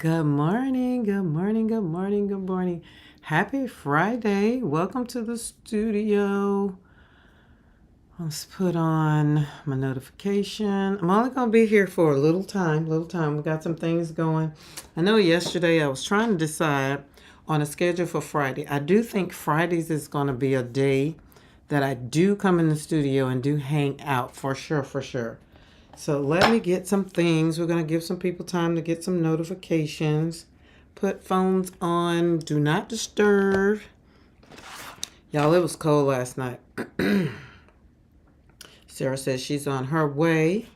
Good morning, good morning, good morning, good morning. Happy Friday. Welcome to the studio. Let's put on my notification. I'm only going to be here for a little time. We got some things going. I know yesterday I was trying to decide on a schedule for Friday. I do think Fridays is going to be a day that I do come in the studio and do hang out for sure. So let me get some things. We're going to give some people time to get some notifications. Put phones on. Do not disturb. Y'all, it was cold last night. Sarah says she's on her way.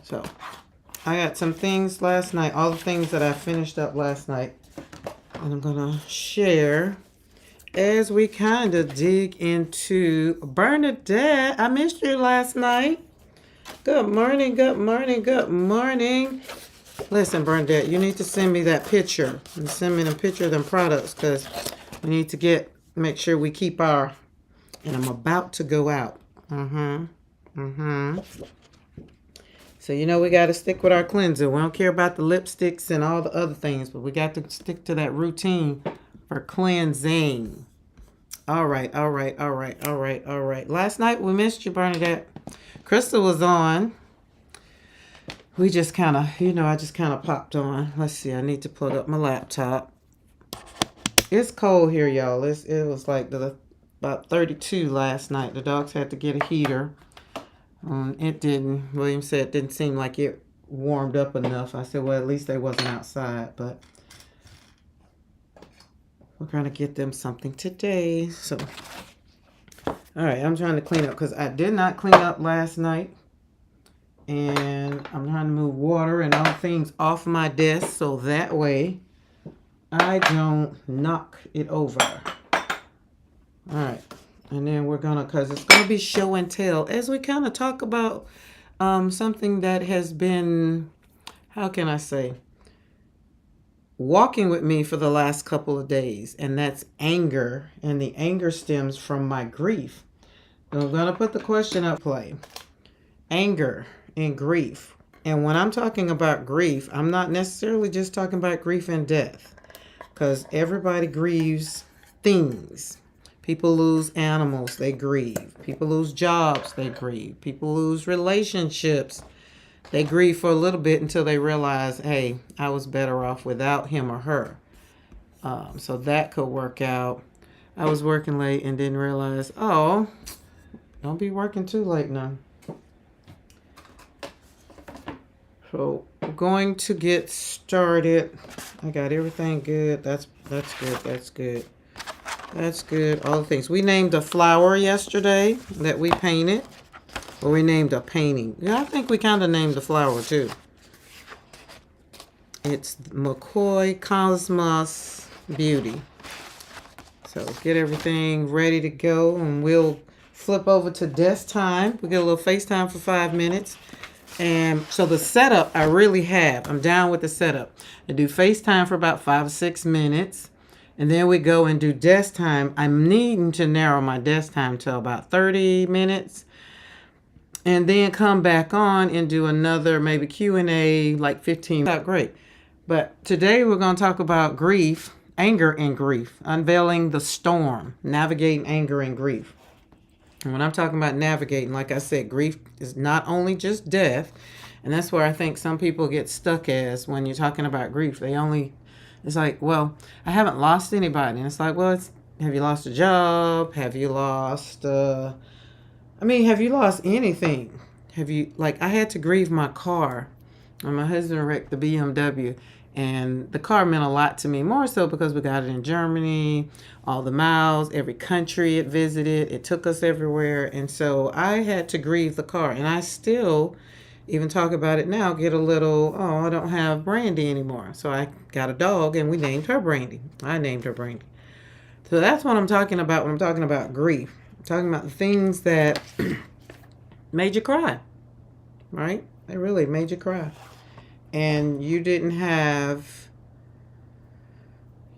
So I got some things last night. All the things that I finished up last night. And I'm going to share as we kind of dig into Bernadette. I missed you last night. Good morning, good morning, good morning. Listen, Bernadette, you need to send me that picture. And send me the picture of them products because we need to make sure we keep our, and I'm about to go out. So we got to stick with our cleanser. We don't care about the lipsticks and all the other things, but we got to stick to that routine for cleansing. All right. Last night we missed you, Bernadette. Crystal was on. We just kind of, I just kind of popped on. Let's see. I need to plug up my laptop. It's cold here, y'all. It was like about 32 last night. The dogs had to get a heater. William said it didn't seem like it warmed up enough. I said, well, at least they wasn't outside, but we're going to get them something today. So, all right, I'm trying to clean up because I did not clean up last night. And I'm trying to move water and all things off my desk so that way I don't knock it over. All right. And then we're going to, because it's going to be show and tell as we kind of talk about something that has been, how can I say, walking with me for the last couple of days. And that's anger. And the anger stems from my grief. And I'm going to put the question up play. Anger and grief. And when I'm talking about grief, I'm not necessarily just talking about grief and death. Because everybody grieves things. People lose animals, they grieve. People lose jobs, they grieve. People lose relationships. They grieve for a little bit until they realize, hey, I was better off without him or her. So that could work out. I was working late and didn't realize, oh, don't be working too late now. So we're going to get started. I got everything good. That's good. That's good. All the things. We named a flower yesterday that we painted. Or we named a painting. Yeah, I think we kind of named the flower too. It's McCoy Cosmos Beauty. So get everything ready to go. And we'll flip over to desk time. We get a little FaceTime for 5 minutes. And so the setup I really have. I'm down with the setup. I do FaceTime for about 5 or 6 minutes. And then we go and do desk time. I'm needing to narrow my desk time to about 30 minutes. And then come back on and do another maybe Q&A like 15. Not great. But today we're going to talk about grief, anger and grief. Unveiling the storm. Navigating anger and grief. And when I'm talking about navigating, like I said, grief is not only just death. And that's where I think some people get stuck as when you're talking about grief. It's like, well, I haven't lost anybody. And it's like, well, have you lost a job? Have you lost, have you lost anything? I had to grieve my car. And my husband wrecked the BMW. And the car meant a lot to me, more so because we got it in Germany, all the miles, every country it visited. It took us everywhere. And so I had to grieve the car. And I still, even talk about it now, get a little, oh, I don't have Brandy anymore. So I got a dog and we named her Brandy. I named her Brandy. So that's what I'm talking about when I'm talking about grief. I'm talking about the things that made you cry, right? They really made you cry. And you didn't have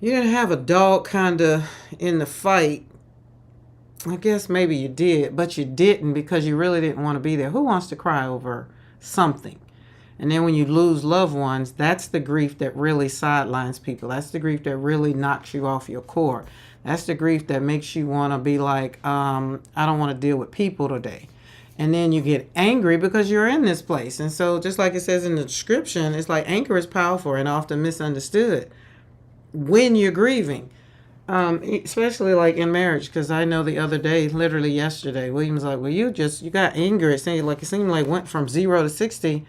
a dog kind of in the fight. I guess maybe you did, but you didn't because you really didn't want to be there. Who wants to cry over something? And then when you lose loved ones, that's the grief that really sidelines people. That's the grief that really knocks you off your core. That's the grief that makes you want to be like, I don't want to deal with people today. And then you get angry because you're in this place. And so just like it says in the description, it's like anger is powerful and often misunderstood when you're grieving. Especially like in marriage, because I know the other day, literally yesterday, William's like, well, you got anger. It seemed like went from 0 to 60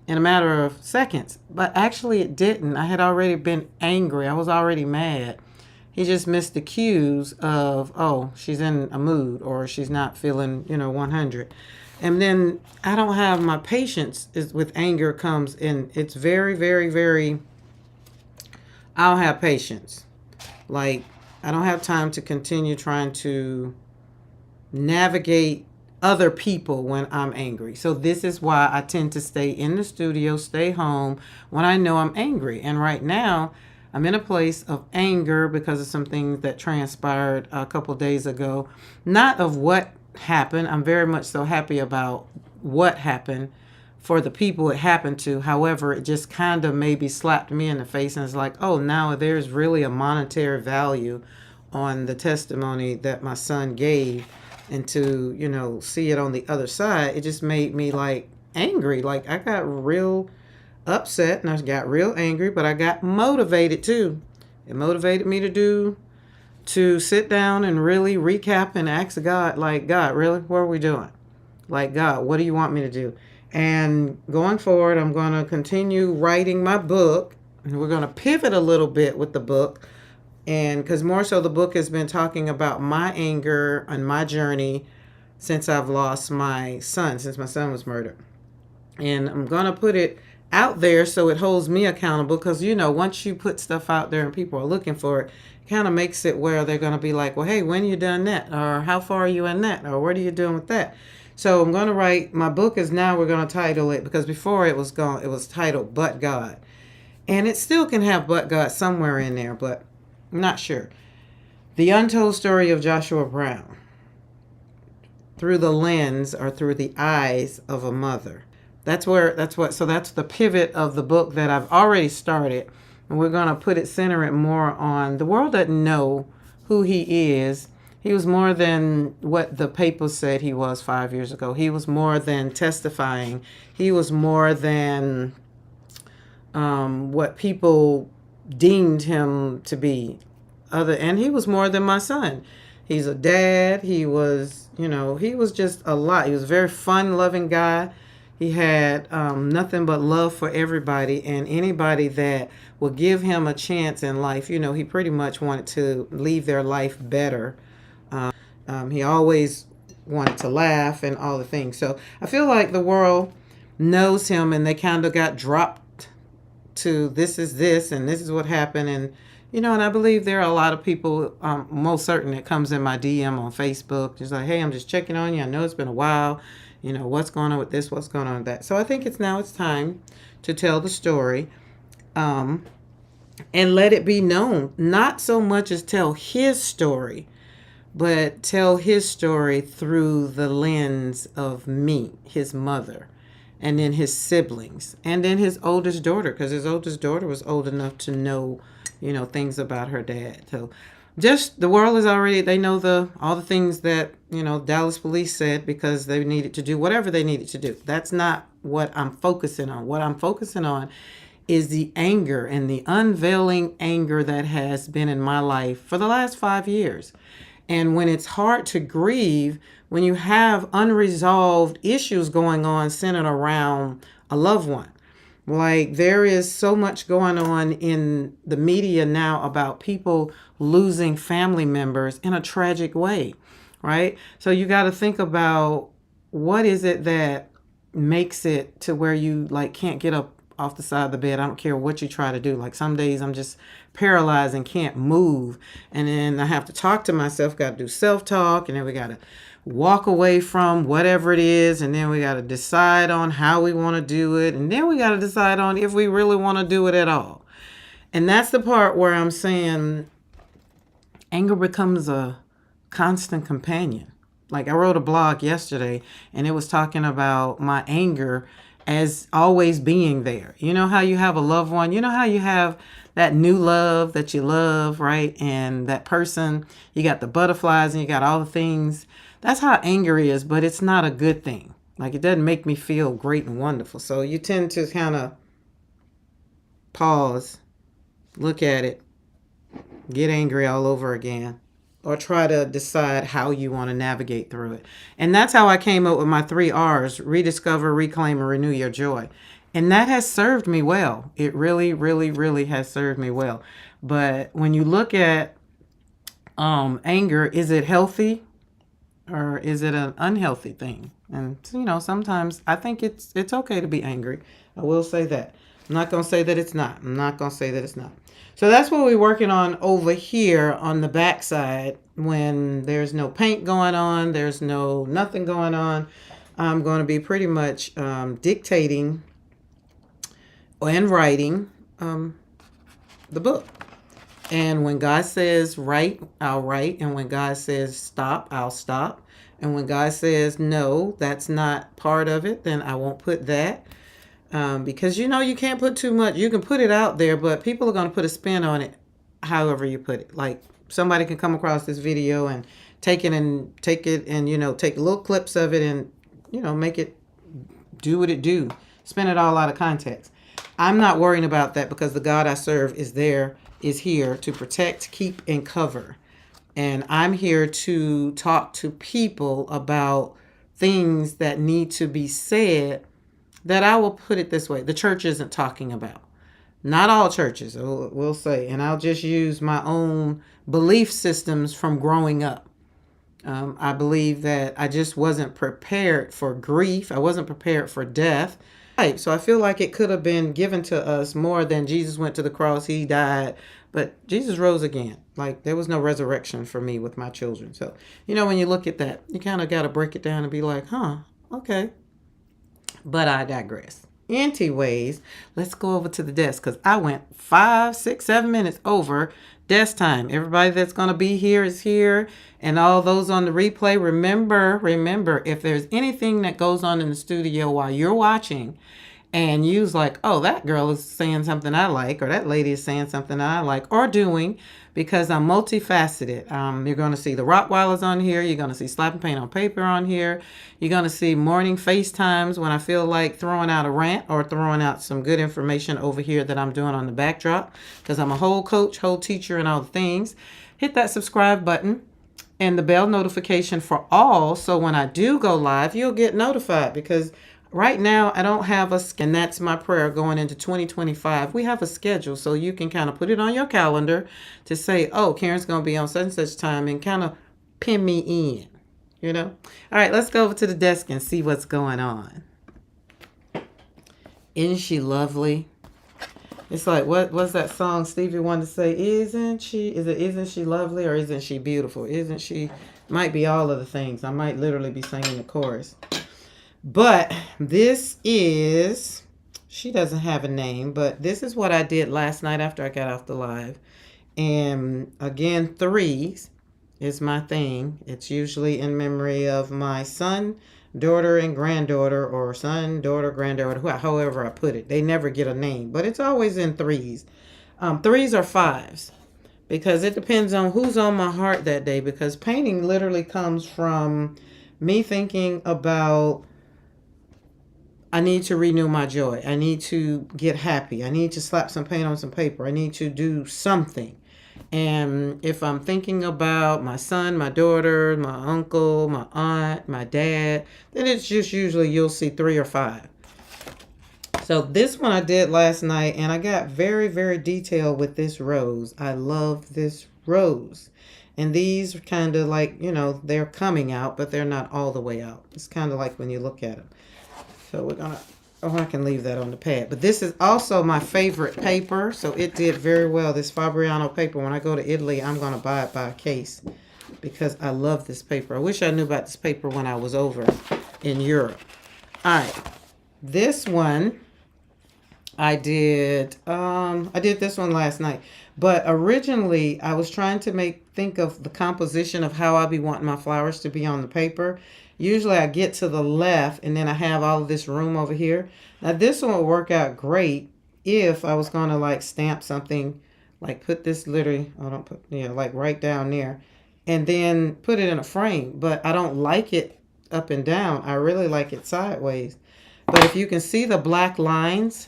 in a matter of seconds. But actually it didn't. I had already been angry. I was already mad. He just missed the cues of, oh, she's in a mood or she's not feeling, 100. And then I don't have my patience with anger comes in. It's very, very, very, I don't have patience. Like, I don't have time to continue trying to navigate other people when I'm angry. So this is why I tend to stay in the studio, stay home when I know I'm angry. And right now, I'm in a place of anger because of some things that transpired a couple days ago. Not of what happened. I'm very much so happy about what happened for the people it happened to. However, it just kind of maybe slapped me in the face and it's like, oh, now there's really a monetary value on the testimony that my son gave. And to, see it on the other side, it just made me like angry. Like I got real upset and I got real angry, but I got motivated too. It motivated me to sit down and really recap and ask God, like, God, really, what are we doing? Like, God, what do you want me to do? And going forward, I'm going to continue writing my book, and we're going to pivot a little bit with the book. And because more so the book has been talking about my anger and my journey since I've lost my son, since my son was murdered. And I'm going to put it out there so it holds me accountable because, once you put stuff out there and people are looking for it, it kind of makes it where they're going to be like, well, hey, when you done that? Or how far are you in that? Or what are you doing with that? So I'm going to write, my book is now, we're going to title it, because before it was titled But God. And it still can have But God somewhere in there, but I'm not sure. The Untold Story of Joshua Brown through the lens or through the eyes of a mother. So that's the pivot of the book that I've already started. And we're going to center it more on the world doesn't know who he is. He was more than what the papers said he was 5 years ago. He was more than testifying. He was more than what people deemed him to be. And he was more than my son. He's a dad. He was just a lot. He was a very fun, loving guy. He had nothing but love for everybody and anybody that would give him a chance in life. He pretty much wanted to leave their life better. He always wanted to laugh and all the things. So I feel like the world knows him and they kind of got dropped to this is this and this is what happened. And, and I believe there are a lot of people, most certain that comes in my DM on Facebook. Just like, hey, I'm just checking on you. I know it's been a while. What's going on with this? What's going on with that? So I think it's time to tell the story and let it be known. Not so much as tell his story, but tell his story through the lens of me, his mother, and then his siblings, and then his oldest daughter, because his oldest daughter was old enough to know, things about her dad. So just the world is already, they know all the things that, Dallas police said because they needed to do whatever they needed to do. That's not what I'm focusing on. What I'm focusing on is the anger and the unveiling anger that has been in my life for the last 5 years. And when it's hard to grieve, when you have unresolved issues going on centered around a loved one, like there is so much going on in the media now about people losing family members in a tragic way, right? So you got to think about what is it that makes it to where you can't get up off the side of the bed. I don't care what you try to do. Like some days I'm just paralyzed and can't move. And then I have to talk to myself, got to do self-talk. And then we got to walk away from whatever it is. And then we got to decide on how we want to do it. And then we got to decide on if we really want to do it at all. And that's the part where I'm saying anger becomes a constant companion. Like I wrote a blog yesterday and it was talking about my anger as always being there. You know how you have a loved one? You know how you have that new love that you love, right? And that person, you got the butterflies and you got all the things. That's how anger is, but it's not a good thing. Like, it doesn't make me feel great and wonderful. So you tend to kind of pause, look at it, get angry all over again, or try to decide how you want to navigate through it. And that's how I came up with my 3 R's: rediscover, reclaim, and renew your joy. And that has served me well. It really, really, really has served me well. But when you look at anger, is it healthy or is it an unhealthy thing? And sometimes I think it's okay to be angry. I will say that. I'm not going to say that it's not. I'm not going to say that it's not. So that's what we're working on over here on the back side. When there's no paint going on, there's nothing going on, I'm going to be pretty much dictating and writing the book. And when God says write, I'll write. And when God says stop, I'll stop. And when God says no, that's not part of it, then I won't put that. Because you can't put too much. You can put it out there, but people are going to put a spin on it however you put it. Like, somebody can come across this video and take it and take little clips of it and make it do what it do. Spin it all out of context. I'm not worrying about that, because the God I serve is here to protect, keep, and cover. And I'm here to talk to people about things that need to be said, that I will put it this way: the church isn't talking about. Not all churches, we'll say. And I'll just use my own belief systems from growing up. I believe that I just wasn't prepared for grief. I wasn't prepared for death. Right. So I feel like it could have been given to us more than Jesus went to the cross. He died, but Jesus rose again. Like, there was no resurrection for me with my children. So, when you look at that, you kind of got to break it down and be like, okay. But I digress. Anyways, let's go over to the desk, because I went 5, 6, 7 minutes over desk time. Everybody that's going to be here is here, and all those on the replay, remember, if there's anything that goes on in the studio while you're watching and you's like, oh, that girl is saying something I like, or that lady is saying something I like or doing, because I'm multifaceted. You're going to see the Rottweilers on here. You're going to see slapping paint on paper on here. You're going to see morning FaceTimes when I feel like throwing out a rant or throwing out some good information over here that I'm doing on the backdrop, because I'm a whole coach, whole teacher, and all the things. Hit that subscribe button and the bell notification for all, so when I do go live, you'll get notified, because right now, I don't have and that's my prayer going into 2025. We have a schedule, so you can kind of put it on your calendar to say, oh, Karen's going to be on such and such time, and kind of pin me in, All right, let's go over to the desk and see what's going on. Isn't she lovely? It's like, what's that song Stevie wanted to say? Isn't she lovely, or isn't she beautiful? Isn't she? Might be all of the things. I might literally be singing the chorus. But this is, she doesn't have a name, but this is what I did last night after I got off the live. And again, 3s is my thing. It's usually in memory of my son, daughter, and granddaughter, or son, daughter, granddaughter, however I put it. They never get a name, but it's always in 3s. 3s or 5s, because it depends on who's on my heart that day, because painting literally comes from me thinking about, I need to renew my joy. I need to get happy. I need to slap some paint on some paper. I need to do something. And if I'm thinking about my son, my daughter, my uncle, my aunt, my dad, then it's just usually you'll see 3 or 5. So this one I did last night, and I got very, very detailed with this rose. I love this rose. And these are kind of like, they're coming out, but they're not all the way out. It's kind of like when you look at them. So we're going to, I can leave that on the pad. But this is also my favorite paper. So it did very well. This Fabriano paper, when I go to Italy, I'm going to buy it by a case, because I love this paper. I wish I knew about this paper when I was over in Europe. All right. This one, I did this one last night. But originally, I was trying to think of the composition of how I be wanting my flowers to be on the paper. Usually I get to the left and then I have all of this room over here. Now this one will work out great if I was going to like stamp something, like put this literally, I don't put, like right down there and then put it in a frame. But I don't like it up and down. I really like it sideways. But if you can see the black lines,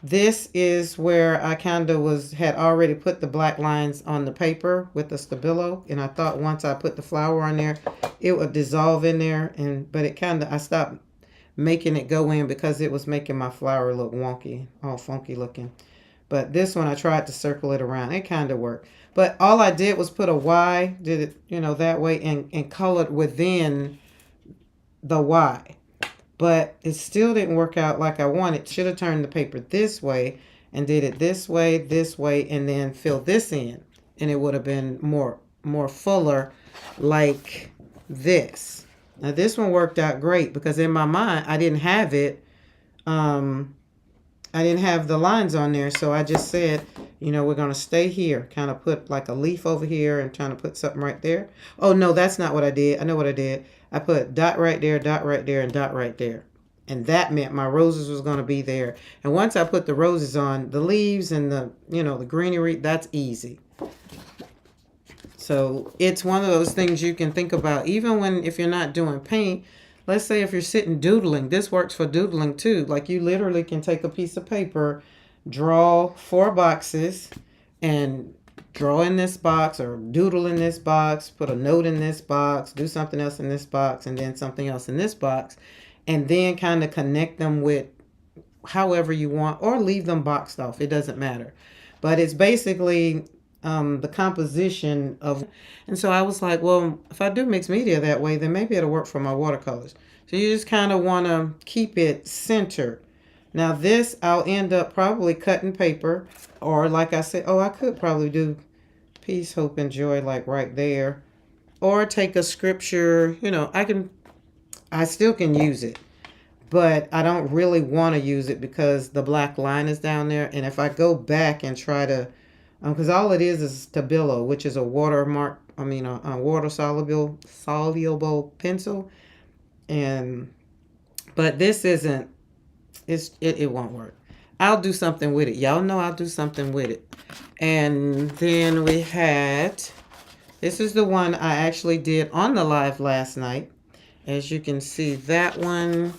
this is where I kind of had already put the black lines on the paper with the Stabilo. And I thought once I put the flower on there, it would dissolve in there. But it I stopped making it go in because it was making my flower look wonky, all funky looking. But this one, I tried to circle it around. It kind of worked. But all I did was put a Y, did it, that way, and colored within the Y. But it still didn't work out like I wanted. Should have turned the paper this way and did it this way, and then filled this in. And it would have been more fuller like this. Now this one worked out great because in my mind, I didn't have it. I didn't have the lines on there. So I just said, we're going to stay here. Kind of put like a leaf over here and trying to put something right there. Oh, no, that's not what I did. I know what I did. I put dot right there, and dot right there. And that meant my roses was going to be there. And once I put the roses on, the leaves and the greenery, that's easy. So it's one of those things you can think about. Even if you're not doing paint, let's say if you're sitting doodling, this works for doodling too. Like you literally can take a piece of paper, draw 4 boxes, and draw in this box or doodle in this box, put a note in this box, do something else in this box, and then something else in this box, and then kind of connect them with however you want or leave them boxed off. It doesn't matter. But it's basically the composition of, and so I was like, well, if I do mixed media that way, then maybe it'll work for my watercolors. So you just kind of want to keep it centered. Now this, I'll end up probably cutting paper, or like I said, I could probably do peace, hope, and joy like right there, or take a scripture, I still can use it, but I don't really want to use it because the black line is down there. And if I go back and try to, because all it is Stabilo, which is a water soluble pencil, but this isn't. It won't work. I'll do something with it. Y'all know I'll do something with it. And then we had, this is the one I actually did on the live last night. As you can see, that one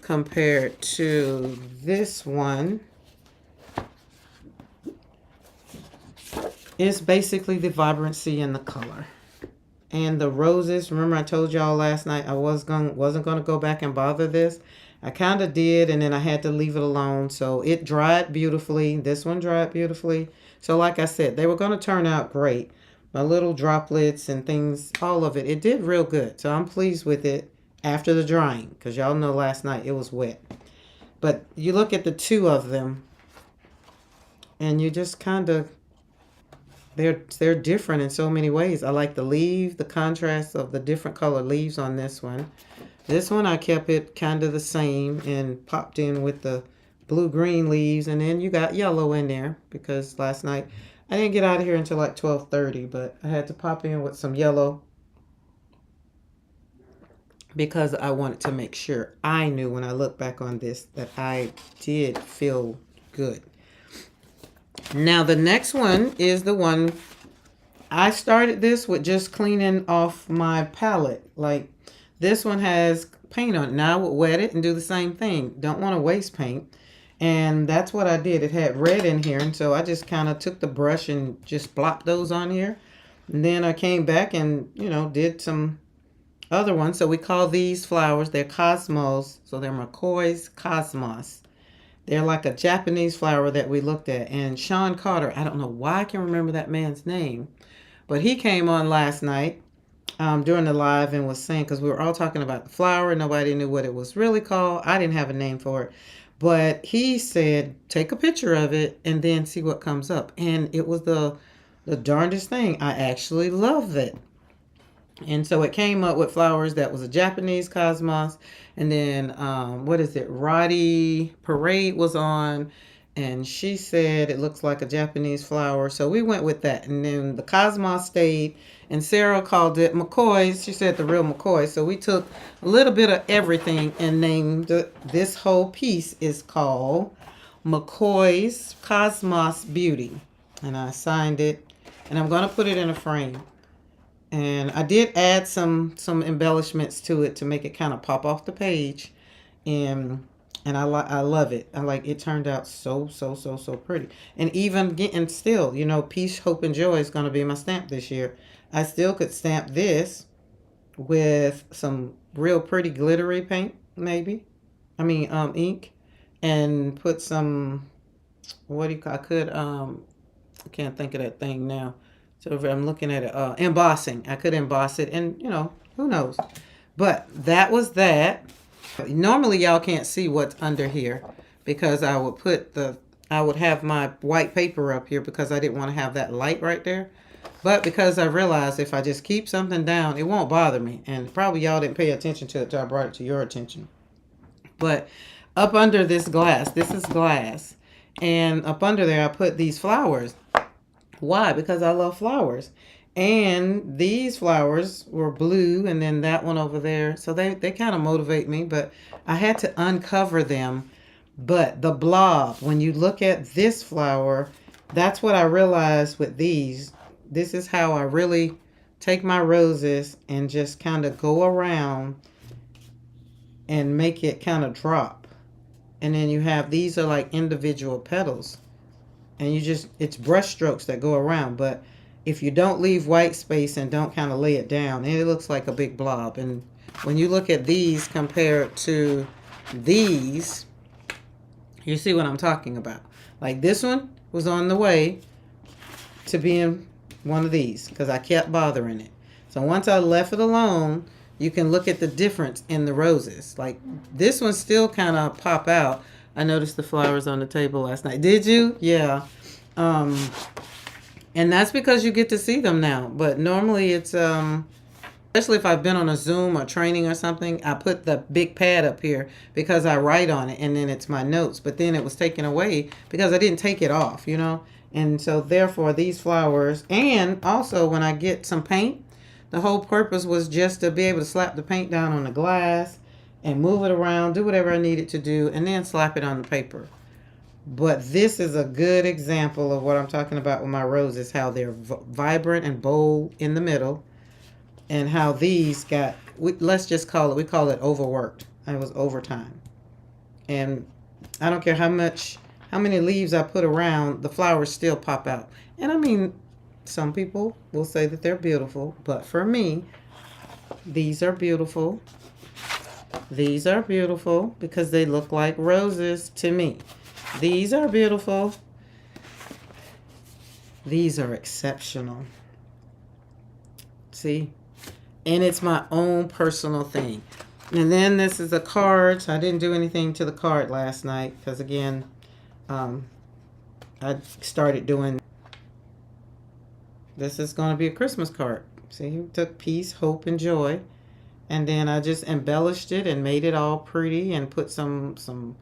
compared to this one is basically the vibrancy and the color. And the roses, remember I told y'all last night I wasn't going to go back and bother this. I kind of did, and then I had to leave it alone. So it dried beautifully. This one dried beautifully. So like I said, they were going to turn out great. My little droplets and things, all of it, it did real good. So I'm pleased with it after the drying, because y'all know last night it was wet. But you look at the two of them, and you just kind of, they're different in so many ways. I like the contrast of the different color leaves on this one. This one, I kept it kind of the same and popped in with the blue-green leaves. And then you got yellow in there because last night I didn't get out of here until like 12:30, but I had to pop in with some yellow because I wanted to make sure I knew when I look back on this that I did feel good. Now, the next one is the one I started this with just cleaning off my palette. Like, this one has paint on it. Now I would wet it and do the same thing. Don't want to waste paint. And that's what I did. It had red in here. And so I just kind of took the brush and just plopped those on here. And then I came back and, did some other ones. So we call these flowers, they're cosmos. So they're McCoy's Cosmos. They're like a Japanese flower that we looked at. And Sean Carter, I don't know why I can remember that man's name, but he came on last night during the live and was saying, because we were all talking about the flower, nobody knew what it was really called. I didn't have a name for it, but he said take a picture of it and then see what comes up. And it was the darndest thing. I actually love it. And so it came up with flowers that was a Japanese cosmos, and then Roddy Parade was on, And she said it looks like a Japanese flower. So we went with that. And then the cosmos stayed. And Sarah called it McCoy's. She said the real McCoy. So we took a little bit of everything and named this whole piece is called McCoy's Cosmos Beauty. And I signed it. And I'm going to put it in a frame. And I did add some embellishments to it to make it kind of pop off the page. And I love it. I like it. Turned out so pretty. And even getting still, you know, peace, hope, and joy is going to be my stamp this year. I still could stamp this with some real pretty glittery paint, maybe. I mean, ink, and put some. What do you call? I could I can't think of that thing now. So if I'm looking at it, embossing. I could emboss it, and you know, who knows. But that was that. Normally y'all can't see what's under here because I would have my white paper up here because I didn't want to have that light right there. But because I realized if I just keep something down, it won't bother me. And probably y'all didn't pay attention to it till I brought it to your attention. But up under this is glass. And up under there I put these flowers. Why? Because I love flowers. And these flowers were blue, and then that one over there. So they kind of motivate me, but I had to uncover them. But the blob, when you look at this flower, that's what I realized with these. This is how I really take my roses and just kind of go around and make it kind of drop. And then you have, these are like individual petals. And it's brush strokes that go around, but if you don't leave white space and don't kind of lay it down, it looks like a big blob. And when you look at these compared to these, you see what I'm talking about. Like this one was on the way to being one of these because I kept bothering it. So once I left it alone, you can look at the difference in the roses. Like this one still kind of pop out. I noticed the flowers on the table last night. Did you? Yeah. And that's because you get to see them now. But normally it's, especially if I've been on a Zoom or training or something, I put the big pad up here because I write on it and then it's my notes. But then it was taken away because I didn't take it off, you know. And so therefore these flowers, and also when I get some paint, the whole purpose was just to be able to slap the paint down on the glass and move it around, do whatever I needed to do, and then slap it on the paper. But this is a good example of what I'm talking about with my roses, how they're vibrant and bold in the middle, and how these got, let's just call it, we call it overworked. It was overtime. And I don't care how many leaves I put around, the flowers still pop out. And I mean, some people will say that they're beautiful, but for me, these are beautiful. These are beautiful because they look like roses to me. These are beautiful. These are exceptional. See? And it's my own personal thing. And then this is a card. So I didn't do anything to the card last night because, again, I started doing, this is going to be a Christmas card. See, you took peace, hope, and joy. And then I just embellished it and made it all pretty and put some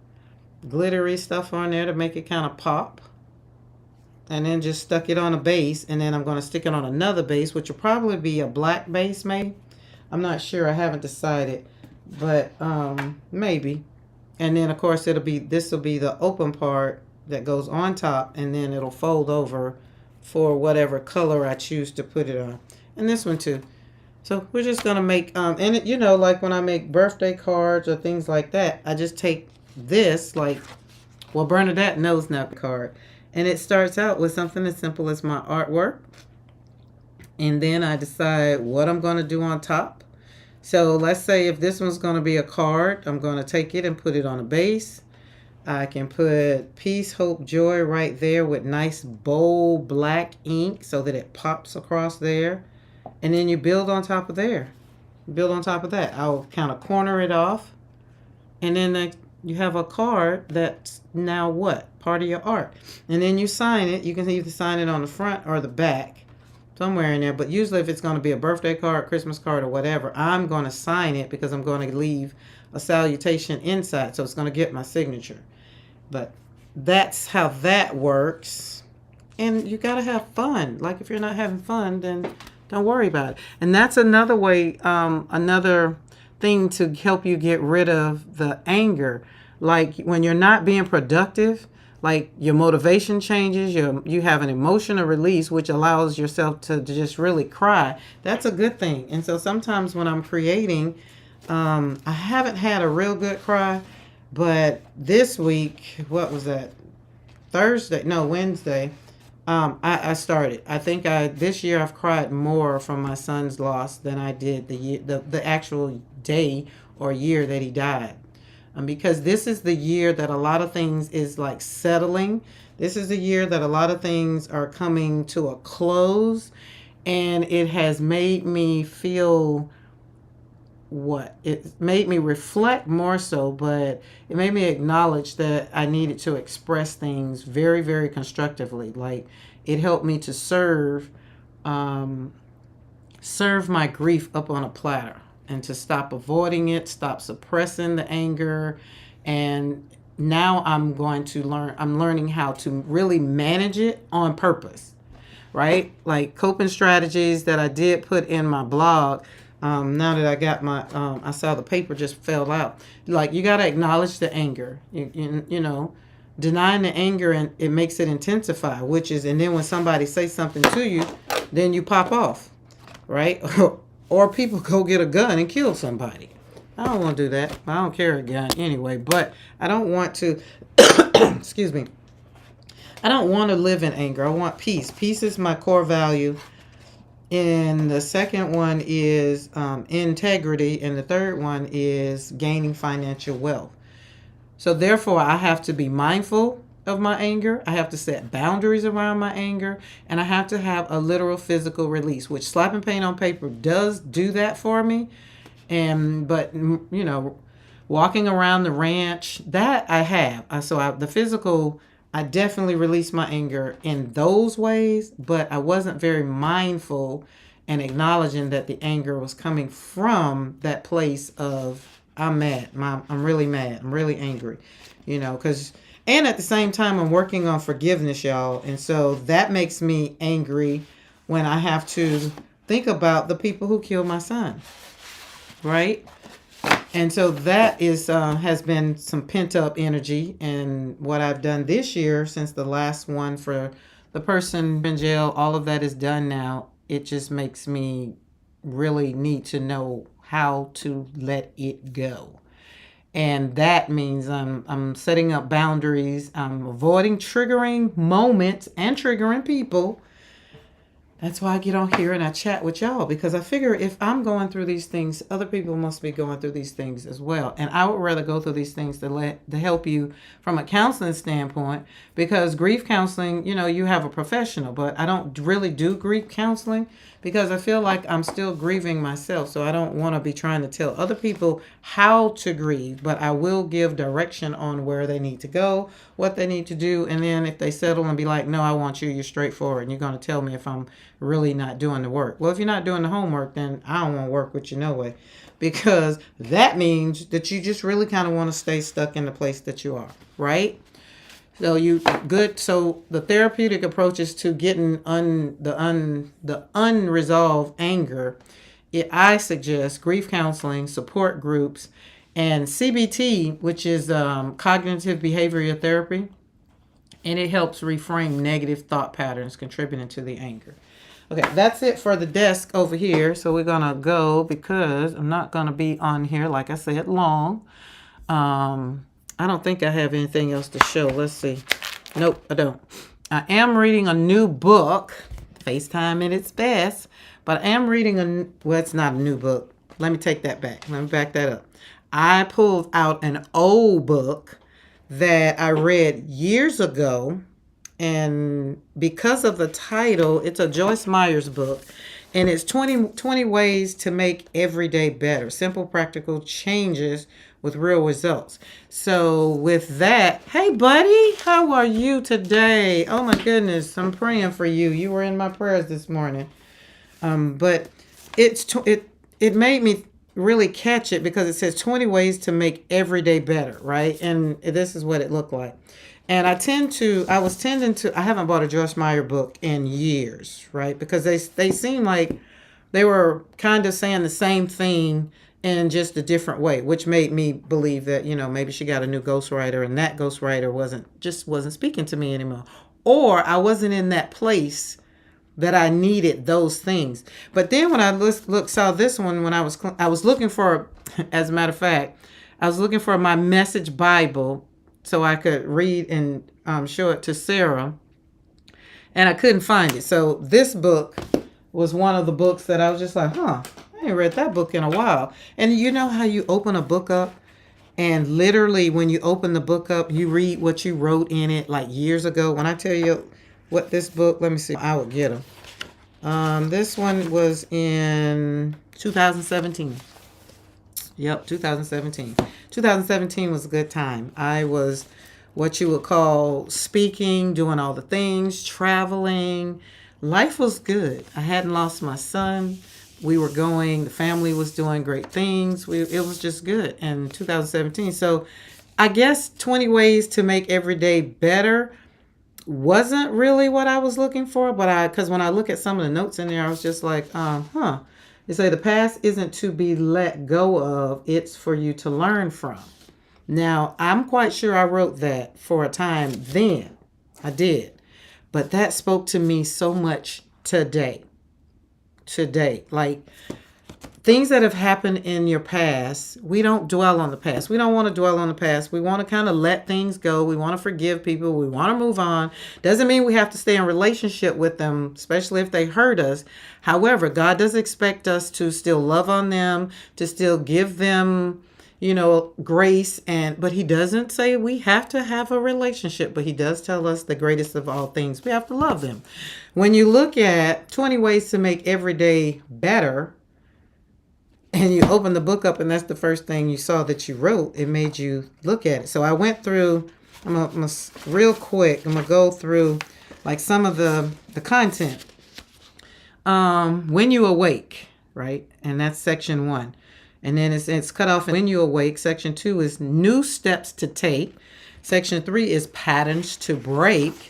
glittery stuff on there to make it kind of pop. And then just stuck it on a base. And then I'm going to stick it on another base, which will probably be a black base maybe. I'm not sure. I haven't decided. But maybe. And then, of course, this will be the open part that goes on top. And then it'll fold over for whatever color I choose to put it on. And this one too. So we're just going to make, and it, you know, like when I make birthday cards or things like that, I just take this, like, well, Bernadette knows now the card. And it starts out with something as simple as my artwork. And then I decide what I'm going to do on top. So let's say if this one's going to be a card, I'm going to take it and put it on a base. I can put peace, hope, joy right there with nice bold black ink so that it pops across there. And then you build on top of there. Build on top of that. I'll kind of corner it off. And then you have a card that's now what? Part of your art. And then you sign it. You can either sign it on the front or the back. Somewhere in there. But usually if it's going to be a birthday card, Christmas card, or whatever, I'm going to sign it because I'm going to leave a salutation inside. So it's going to get my signature. But that's how that works. And you got to have fun. Like if you're not having fun, then don't worry about it. And that's another way, another thing to help you get rid of the anger. Like when you're not being productive, like your motivation changes, you have an emotional release, which allows yourself to just really cry. That's a good thing. And so sometimes when I'm creating, I haven't had a real good cry, but this week, what was that? Thursday? No, Wednesday. I started. I think this year I've cried more from my son's loss than I did the actual day or year that he died. Because this is the year that a lot of things is like settling. This is the year that a lot of things are coming to a close, and it has made me feel what it made me reflect more so, but it made me acknowledge that I needed to express things very, very constructively. Like it helped me to serve my grief up on a platter, and to stop avoiding it, stop suppressing the anger. And now I'm learning how to really manage it on purpose, right? Like coping strategies that I did put in my blog. Now that I got I saw the paper just fell out. Like you got to acknowledge the anger, you know, denying the anger, and it makes it intensify, and then when somebody says something to you, then you pop off, right? Or people go get a gun and kill somebody. I don't want to do that. I don't carry a gun anyway, but I don't want to, excuse me, I don't want to live in anger. I want peace. Peace is my core value. And the second one is integrity. And the third one is gaining financial wealth. So therefore, I have to be mindful of my anger. I have to set boundaries around my anger. And I have to have a literal physical release, which slapping paint on paper does do that for me. But, you know, walking around the ranch, that I have. The physical, I definitely released my anger in those ways, but I wasn't very mindful and acknowledging that the anger was coming from that place of I'm mad. I'm really mad. I'm really angry, you know, and at the same time, I'm working on forgiveness, y'all. And so that makes me angry when I have to think about the people who killed my son, right? And so that has been some pent up energy. And what I've done this year since the last one for the person in jail, all of that is done now. It just makes me really need to know how to let it go. And that means I'm setting up boundaries. I'm avoiding triggering moments and triggering people. That's why I get on here and I chat with y'all, because I figure if I'm going through these things, other people must be going through these things as well. And I would rather go through these things to help you from a counseling standpoint, because grief counseling, you know, you have a professional, but I don't really do grief counseling because I feel like I'm still grieving myself. So I don't want to be trying to tell other people how to grieve, but I will give direction on where they need to go, what they need to do. And then if they settle and be like, no, I want you, you're straightforward, and you're going to tell me if I'm really not doing the work. Well, if you're not doing the homework, then I don't want to work with you no way, because that means that you just really kind of want to stay stuck in the place that you are, right? So So the therapeutic approaches to getting the unresolved anger, I suggest grief counseling, support groups, and CBT, which is cognitive behavioral therapy, and it helps reframe negative thought patterns contributing to the anger. Okay, that's it for the desk over here. So we're going to go, because I'm not going to be on here, like I said, long. I don't think I have anything else to show. Let's see. Nope, I don't. I am reading a new book, FaceTime at its best, but I am reading well, it's not a new book. Let me take that back. Let me back that up. I pulled out an old book that I read years ago, and because of the title, it's a Joyce Meyer's book, and it's 20 ways to make every day better. Simple, practical changes with real results. So with that, hey buddy, how are you today? Oh my goodness, I'm praying for you. You were in my prayers this morning. But it made me really catch it, because it says 20 ways to make every day better, right? And this is what it looked like. And I haven't bought a Joyce Meyer book in years, right? Because they seem like they were kind of saying the same thing in just a different way, which made me believe that, maybe she got a new ghostwriter and that ghostwriter wasn't speaking to me anymore. Or I wasn't in that place that I needed those things. But then when I saw this one, when I was looking for, as a matter of fact, I was looking for my Message Bible so I could read and show it to Sarah, and I couldn't find it. So this book was one of the books that I was just like, I ain't read that book in a while. And you know how you open a book up, and literally when you open the book up, you read what you wrote in it like years ago. When I tell you what this book, let me see, I would get them. This one was in 2017. Yep, 2017. 2017 was a good time. I was what you would call speaking, doing all the things, traveling. Life was good. I hadn't lost my son. The family was doing great things. It was just good in 2017. So I guess 20 ways to make every day better wasn't really what I was looking for, because when I look at some of the notes in there, I was just like, They say the past isn't to be let go of, it's for you to learn from. Now, I'm quite sure I wrote that for a time then. I did. But that spoke to me so much today. Like, things that have happened in your past, we don't dwell on the past. We don't want to dwell on the past. We want to kind of let things go. We want to forgive people. We want to move on. Doesn't mean we have to stay in relationship with them, especially if they hurt us. However, God does expect us to still love on them, to still give them, grace. But he doesn't say we have to have a relationship, but he does tell us the greatest of all things. We have to love them. When you look at 20 ways to make every day better, and you open the book up and that's the first thing you saw that you wrote, it made you look at it. So I went through, I'm gonna real quick, I'm going to go through like some of the content. When you awake, right? And that's section 1. And then it's cut off. When you awake, section 2 is new steps to take. Section 3 is patterns to break.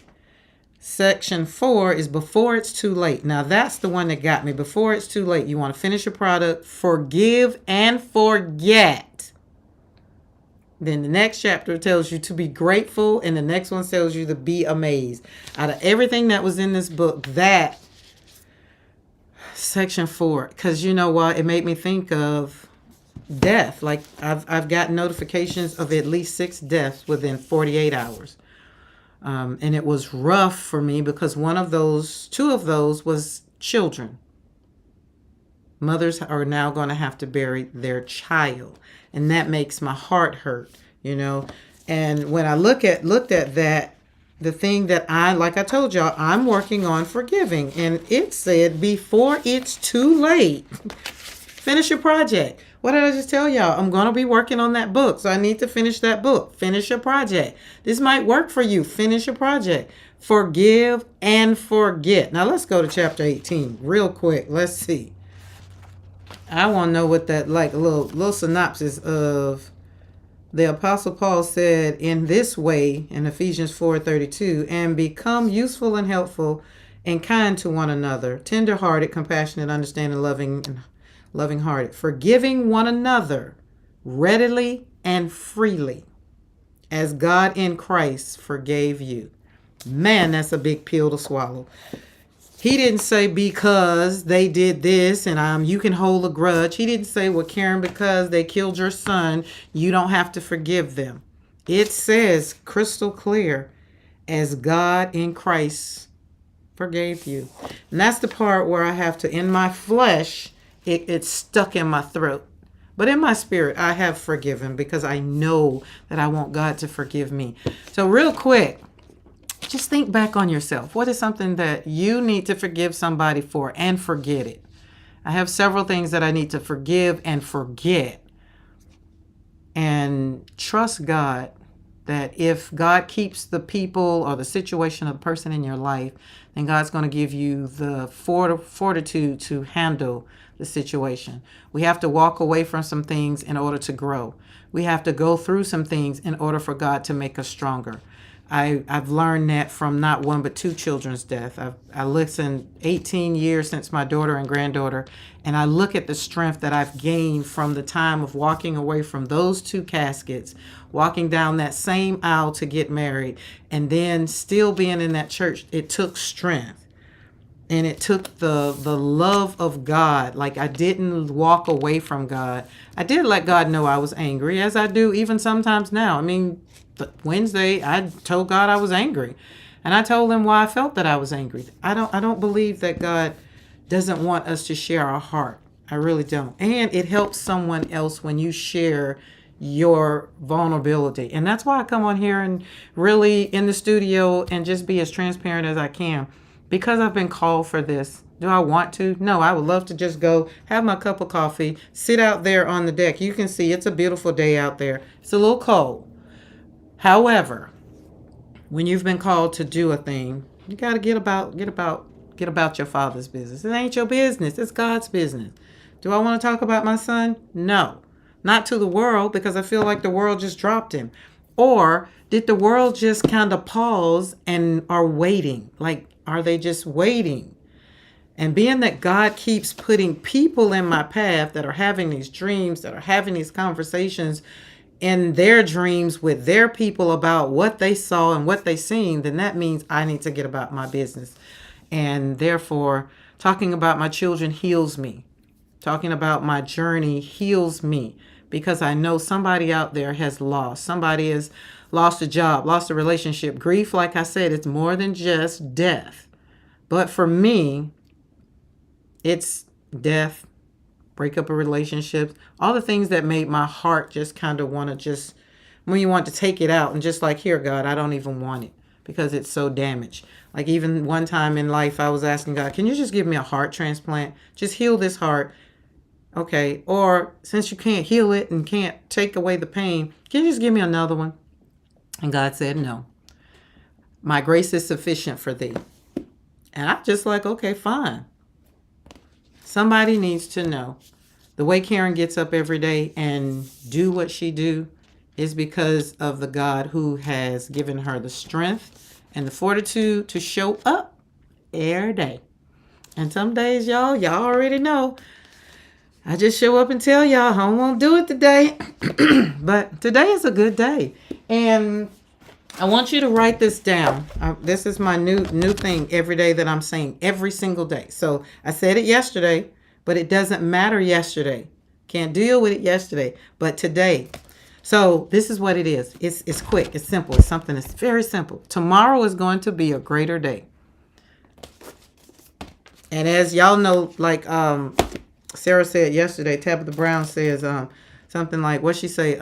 Section 4 is before it's too late. Now that's the one that got me. Before it's too late, you want to finish your product, forgive and forget. Then the next chapter tells you to be grateful, and the next one tells you to be amazed. Out of everything that was in this book, that section 4, because you know what, it made me think of death. Like I've gotten notifications of at least 6 deaths within 48 hours. And it was rough for me because 2 of those was children. Mothers are now going to have to bury their child. And that makes my heart hurt, And when I looked at that, the thing that like I told y'all, I'm working on forgiving. And it said, before it's too late, finish your project. What did I just tell y'all? I'm going to be working on that book. So I need to finish that book. Finish your project. This might work for you. Finish your project. Forgive and forget. Now let's go to chapter 18 real quick. Let's see. I want to know what that, like a little synopsis of the Apostle Paul said in this way in Ephesians 4:32, and become useful and helpful and kind to one another, tender-hearted, compassionate, understanding, loving-hearted, forgiving one another readily and freely, as God in Christ forgave you. Man, that's a big pill to swallow. He didn't say because they did this and you can hold a grudge. He didn't say, well, Karen, because they killed your son, you don't have to forgive them. It says crystal clear, as God in Christ forgave you. And that's the part where I have to, in my flesh, it's stuck in my throat. But in my spirit, I have forgiven because I know that I want God to forgive me. So real quick, just think back on yourself. What is something that you need to forgive somebody for and forget it? I have several things that I need to forgive and forget. And trust God that if God keeps the people or the situation of the person in your life, then God's going to give you the fortitude to handle the situation. We have to walk away from some things in order to grow. We have to go through some things in order for God to make us stronger. I've learned that from not one but two children's death. I listened 18 years since my daughter and granddaughter, and I look at the strength that I've gained from the time of walking away from those two caskets, walking down that same aisle to get married, and then still being in that church. It took strength. And it took the love of God. Like, I didn't walk away from God. I did let God know I was angry, as I do even sometimes now. I mean, Wednesday, I told God I was angry. And I told him why I felt that I was angry. I don't believe that God doesn't want us to share our heart. I really don't. And it helps someone else when you share your vulnerability. And that's why I come on here and really in the studio and just be as transparent as I can. Because I've been called for this. Do I want to? No, I would love to just go have my cup of coffee, sit out there on the deck. You can see it's a beautiful day out there. It's a little cold. However, when you've been called to do a thing, you got to get about your Father's business. It ain't your business. It's God's business. Do I want to talk about my son? No. Not to the world, because I feel like the world just dropped him. Or did the world just kind of pause and are waiting? Like, are they just waiting? And being that God keeps putting people in my path that are having these dreams, that are having these conversations in their dreams with their people about what they saw and what they seen, then that means I need to get about my business. And therefore, talking about my children heals me. Talking about my journey heals me, because I know somebody out there has lost. Somebody has lost a job, lost a relationship. Grief, like I said, it's more than just death. But for me, it's death, breakup of relationships, all the things that made my heart just kind of want to just, when you want to take it out and just like, here, God, I don't even want it because it's so damaged. Like, even one time in life, I was asking God, can you just give me a heart transplant? Just heal this heart. Okay. Or since you can't heal it and can't take away the pain, can you just give me another one? And God said, no, my grace is sufficient for thee. And I'm just like, okay, fine. Somebody needs to know the way Karen gets up every day and do what she do is because of the God who has given her the strength and the fortitude to show up every day. And some days, y'all already know, I just show up and tell y'all I won't do it today. But today is a good day. And I want you to write this down. This is my new thing every day that I'm saying every single day. So I said it yesterday, but it doesn't matter yesterday. Can't deal with it yesterday, but today. So this is what it is. It's quick. It's simple. It's something that's very simple. Tomorrow is going to be a greater day. And as y'all know, like Sarah said yesterday, Tabitha Brown says something like, what she say?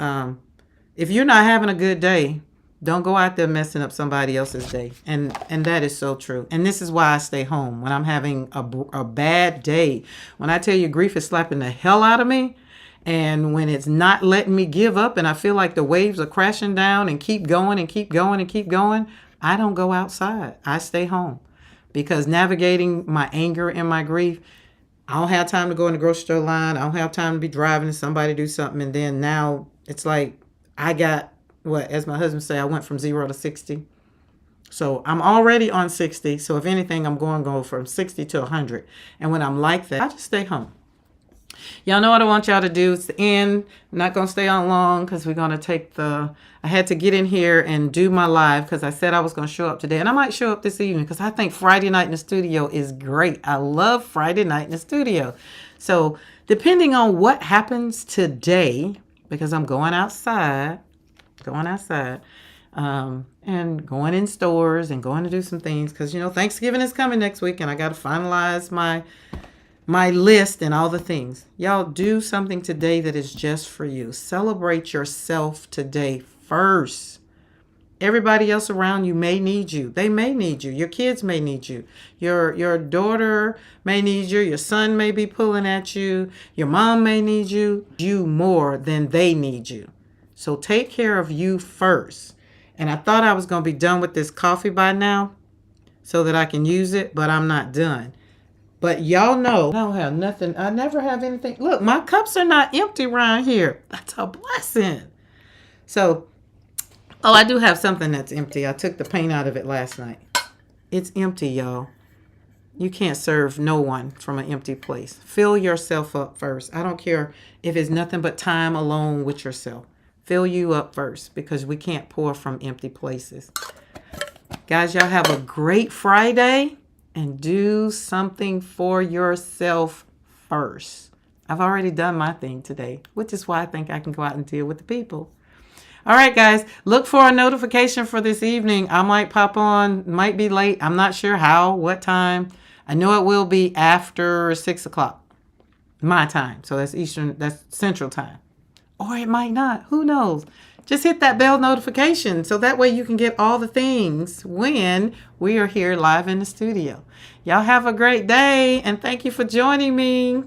If you're not having a good day, don't go out there messing up somebody else's day. And that is so true. And this is why I stay home when I'm having a bad day. When I tell you grief is slapping the hell out of me, and when it's not letting me give up and I feel like the waves are crashing down and keep going and keep going and keep going, I don't go outside. I stay home. Because navigating my anger and my grief, I don't have time to go in the grocery store line. I don't have time to be driving and somebody do something. And then now it's like I got, as my husband say, I went from 0 to 60. So I'm already on 60. So if anything, I'm going to go from 60 to 100. And when I'm like that, I just stay home. Y'all know what I want y'all to do. It's the end. I'm not going to stay on long because we're going to take I had to get in here and do my live because I said I was going to show up today. And I might show up this evening because I think Friday night in the studio is great. I love Friday night in the studio. So depending on what happens today, because I'm going outside, and going in stores and going to do some things because, Thanksgiving is coming next week and I got to finalize my list and all the things. Y'all do something today that is just for you. Celebrate yourself today first. Everybody else around you may need you. They may need you. Your kids may need you. Your daughter may need you. Your son may be pulling at you. Your mom may need you. You more than they need you. So take care of you first. And I thought I was going to be done with this coffee by now so that I can use it, but I'm not done. But y'all know I don't have nothing. I never have anything. Look, my cups are not empty around here. That's a blessing. So Oh, I do have something that's empty. I took the paint out of it last night. It's empty, y'all. You can't serve no one from an empty place. Fill yourself up first. I don't care if it's nothing but time alone with yourself. Fill you up first, because we can't pour from empty places. Guys, y'all have a great Friday and do something for yourself first. I've already done my thing today, which is why I think I can go out and deal with the people. All right, guys, look for a notification for this evening. I might pop on, might be late. I'm not sure how, what time. I know it will be after 6 o'clock, my time. So that's Eastern, that's Central time. Or it might not. Who knows? Just hit that bell notification so that way you can get all the things when we are here live in the studio. Y'all have a great day, and thank you for joining me.